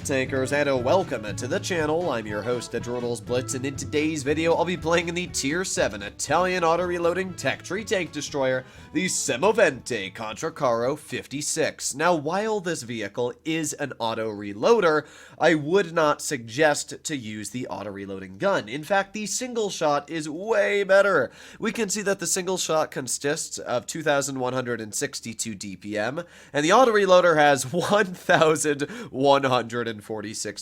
tankers, and welcome to the channel. I'm your host, Adronals Blitz, and in today's video, I'll be playing in the Tier 7 Italian auto-reloading tech tree tank destroyer, the Semovente Contraccaro 56. Now, while this vehicle is an auto-reloader, I would not suggest to use the auto-reloading gun. In fact, the single shot is way better. We can see that the single shot consists of 2,162 DPM, and the auto-reloader has 1,146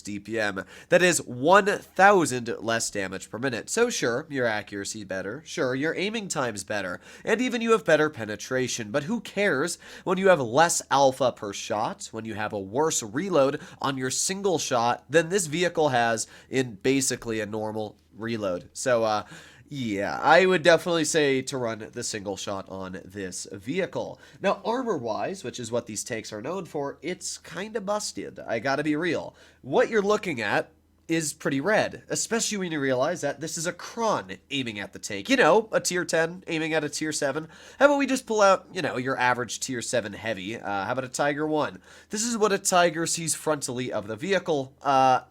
DPM. That is 1,000 less damage per minute. So sure, your accuracy better, sure, your aiming time's better, and even you have better penetration, but who cares when you have less alpha per shot, when you have a worse reload on your single shot than this vehicle has in basically a normal reload. So, yeah, I would definitely say to run the single shot on this vehicle. Now, armor-wise, which is what these tanks are known for, it's kind of busted. I gotta be real. What you're looking at is pretty red, especially when you realize that this is a Kron aiming at the tank. You know, a tier 10 aiming at a tier 7. How about we just pull out, you know, your average tier 7 heavy? How about a Tiger 1? This is what a Tiger sees frontally of the vehicle.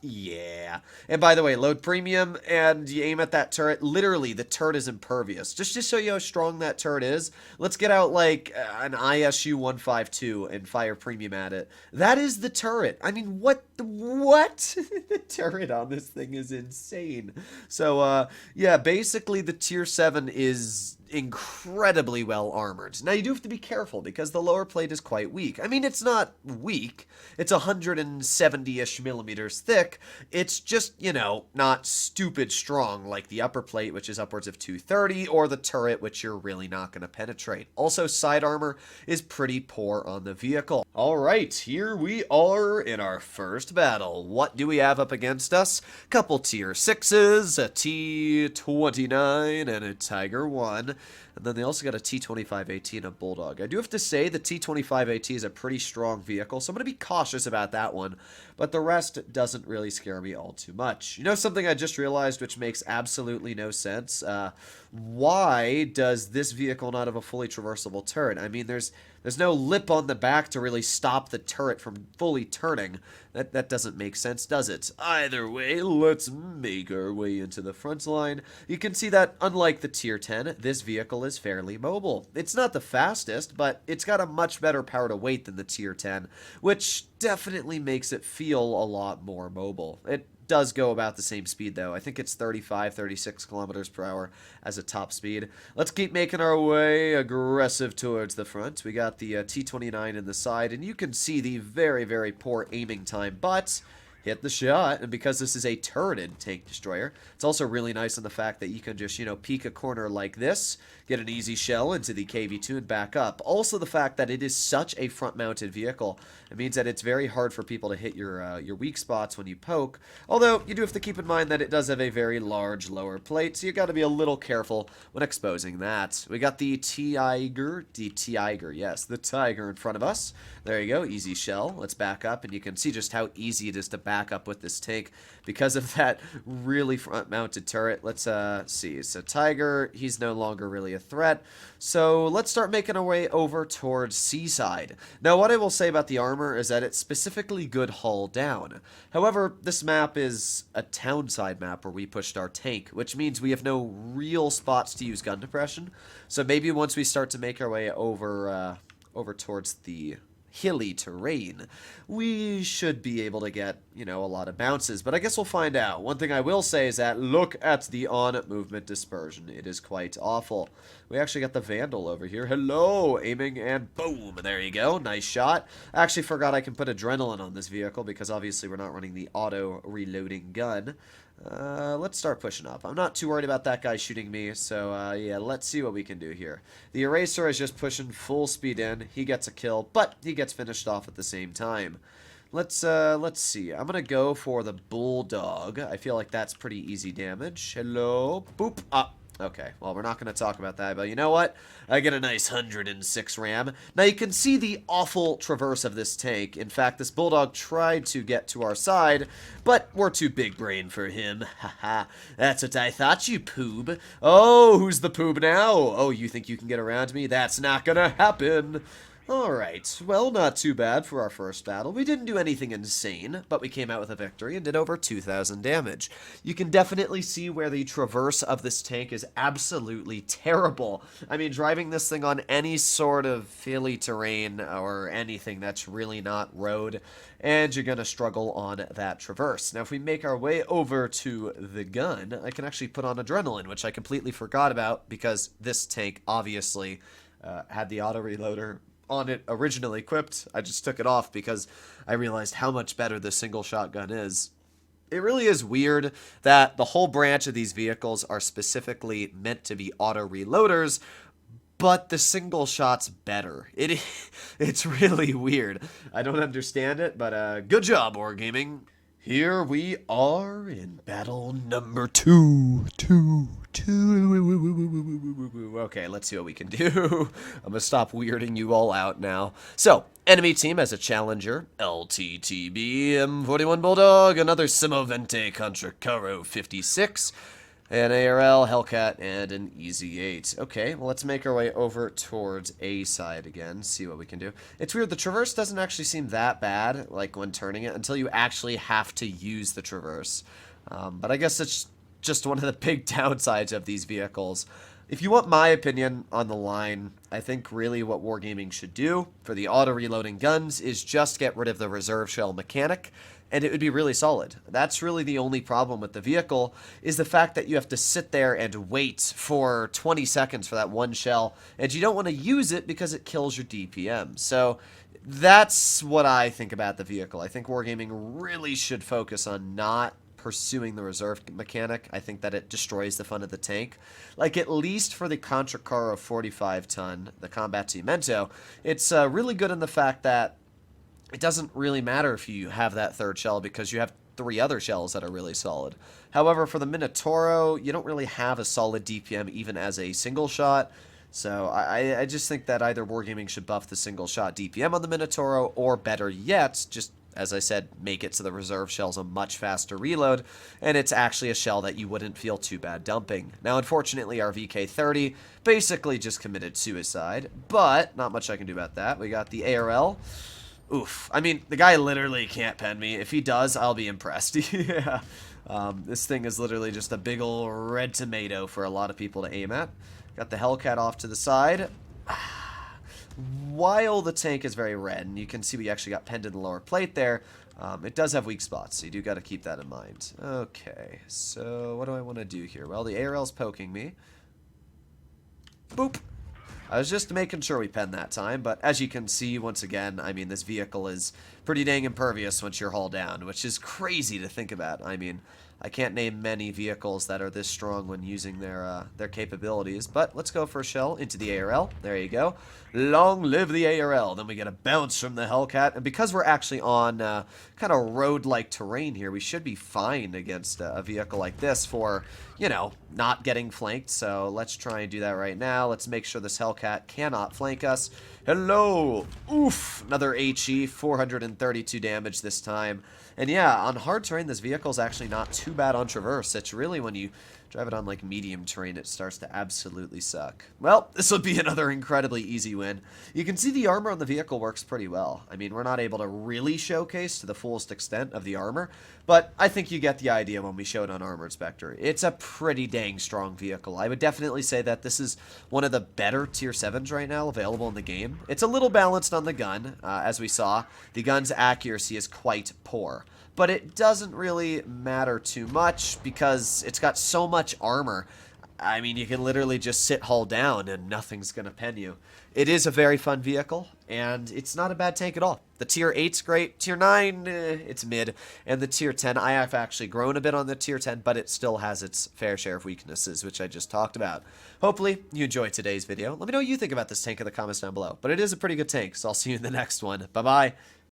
Yeah. And by the way, load premium and you aim at that turret. Literally, the turret is impervious. Just to show you how strong that turret is, let's get out like an ISU 152 and fire premium at it. That is the turret. I mean, what? The turret on this thing is insane. So, yeah, basically the tier 7 is incredibly well armored. Now, you do have to be careful because the lower plate is quite weak. I mean, it's not weak. It's 170-ish millimeters thick. It's just, you know, not stupid strong like the upper plate, which is upwards of 230, or the turret, which you're really not going to penetrate. Also, side armor is pretty poor on the vehicle. All right, here we are in our first battle. What do we have up against us? Couple tier 6s, a T29, and a Tiger 1. And then they also got a T25AT and a Bulldog. I do have to say the T25AT is a pretty strong vehicle, so I'm going to be cautious about that one. But the rest doesn't really scare me all too much. You know something I just realized which makes absolutely no sense? Why does this vehicle not have a fully traversable turret? I mean, there's no lip on the back to really stop the turret from fully turning. That doesn't make sense, does it? Either way, let's make our way into the front line. You can see that, unlike the Tier 10, this vehicle is fairly mobile. It's not the fastest, but it's got a much better power to weight than the Tier 10, which definitely makes it feel a lot more mobile. It does go about the same speed, though. I think it's 35, 36 kilometers per hour as a top speed. Let's keep making our way aggressive towards the front. We got the T29 in the side, and you can see the very, very poor aiming time, but hit the shot, and because this is a turreted tank destroyer, it's also really nice in the fact that you can just, you know, peek a corner like this, get an easy shell into the KV2 and back up. Also the fact that it is such a front-mounted vehicle, it means that it's very hard for people to hit your weak spots when you poke, although you do have to keep in mind that it does have a very large lower plate, so you got to be a little careful when exposing that. We got the Tiger, yes, the Tiger in front of us. There you go, easy shell. Let's back up, and you can see just how easy it is to back up with this tank because of that really front-mounted turret. Let's see. So Tiger, he's no longer really a threat. So let's start making our way over towards Seaside. Now, what I will say about the armor is that it's specifically good hull down. However, this map is a townside map where we pushed our tank, which means we have no real spots to use gun depression. So maybe once we start to make our way over towards the hilly terrain, we should be able to get, you know, a lot of bounces, but I guess we'll find out. One thing I will say is that look at the on-movement dispersion. It is quite awful. We actually got the Vandal over here. Hello, aiming, and boom, there you go. Nice shot. I actually forgot I can put adrenaline on this vehicle because obviously we're not running the auto-reloading gun. Let's start pushing up. I'm not too worried about that guy shooting me, so yeah, let's see what we can do here. The Eraser is just pushing full speed in. He gets a kill, but he gets finished off at the same time. Let's see. I'm gonna go for the Bulldog. I feel like that's pretty easy damage. Hello? Boop. Okay, well, we're not going to talk about that, but you know what? I get a nice 106 RAM. Now, you can see the awful traverse of this tank. In fact, this Bulldog tried to get to our side, but we're too big brain for him. Haha, that's what I thought, you poob. Oh, who's the poob now? Oh, you think you can get around me? That's not going to happen. Alright, well, not too bad for our first battle. We didn't do anything insane, but we came out with a victory and did over 2,000 damage. You can definitely see where the traverse of this tank is absolutely terrible. I mean, driving this thing on any sort of hilly terrain or anything that's really not road, and you're going to struggle on that traverse. Now, if we make our way over to the gun, I can actually put on adrenaline, which I completely forgot about because this tank obviously had the auto reloader on it originally equipped. I just took it off because I realized how much better the single shotgun is. It really is weird that the whole branch of these vehicles are specifically meant to be auto reloaders, but the single shot's better. It's really weird. I don't understand it, but good job, Wargaming. Here we are in battle number two. Okay, let's see what we can do. I'm gonna stop weirding you all out now. So, enemy team has a challenger, LTTB M41 Bulldog, another Simovente Contra Caro 56, an ARL, Hellcat, and an Easy 8. Okay, well, let's make our way over towards A side again, see what we can do. It's weird, the traverse doesn't actually seem that bad, like, when turning it, until you actually have to use the traverse. But I guess it's just one of the big downsides of these vehicles. If you want my opinion on the line, I think really what Wargaming should do for the auto-reloading guns is just get rid of the reserve shell mechanic, and it would be really solid. That's really the only problem with the vehicle, is the fact that you have to sit there and wait for 20 seconds for that one shell, and you don't want to use it because it kills your DPM. So that's what I think about the vehicle. I think Wargaming really should focus on not pursuing the reserve mechanic. I think that it destroys the fun of the tank. Like, at least for the Contra Caro 45 ton, the Combat Cimento, it's really good in the fact that it doesn't really matter if you have that third shell because you have 3 other shells that are really solid. However, for the Minotauro, you don't really have a solid DPM even as a single shot. So I just think that either Wargaming should buff the single shot DPM on the Minotauro, or better yet, just, as I said, make it so the reserve shell's a much faster reload, and it's actually a shell that you wouldn't feel too bad dumping. Now, unfortunately, our VK-30 basically just committed suicide, but not much I can do about that. We got the ARL. Oof. I mean, the guy literally can't pen me. If he does, I'll be impressed. Yeah. This thing is literally just a big ol' red tomato for a lot of people to aim at. Got the Hellcat off to the side. While the tank is very red, and you can see we actually got penned in the lower plate there, it does have weak spots, so you do got to keep that in mind. Okay, so what do I want to do here? Well, the ARL's poking me. Boop! I was just making sure we pen that time, but as you can see, once again, I mean, this vehicle is pretty dang impervious once you're hauled down, which is crazy to think about. I mean, I can't name many vehicles that are this strong when using their capabilities, but let's go for a shell into the ARL. There you go. Long live the ARL. Then we get a bounce from the Hellcat, and because we're actually on kind of road-like terrain here, we should be fine against a vehicle like this for, you know, not getting flanked. So let's try and do that right now. Let's make sure this Hellcat cannot flank us. Hello! Oof! Another HE, 432 damage this time. And yeah, on hard terrain, this vehicle is actually not too bad on traverse. It's really when you drive it on like medium terrain, it starts to absolutely suck. Well, this will be another incredibly easy win. You can see the armor on the vehicle works pretty well. I mean, we're not able to really showcase to the fullest extent of the armor, but I think you get the idea when we show it on Armored Spectre. It's a pretty dang strong vehicle. I would definitely say that this is one of the better tier 7s right now available in the game. It's a little balanced on the gun, as we saw. The gun's accuracy is quite poor, but it doesn't really matter too much because it's got so much armor. I mean, you can literally just sit hull down and nothing's gonna pen you. It is a very fun vehicle, and it's not a bad tank at all. The tier 8's great, tier 9, it's mid, and the tier 10, I have actually grown a bit on the tier 10, but it still has its fair share of weaknesses, which I just talked about. Hopefully, you enjoyed today's video. Let me know what you think about this tank in the comments down below, but it is a pretty good tank, so I'll see you in the next one. Bye-bye.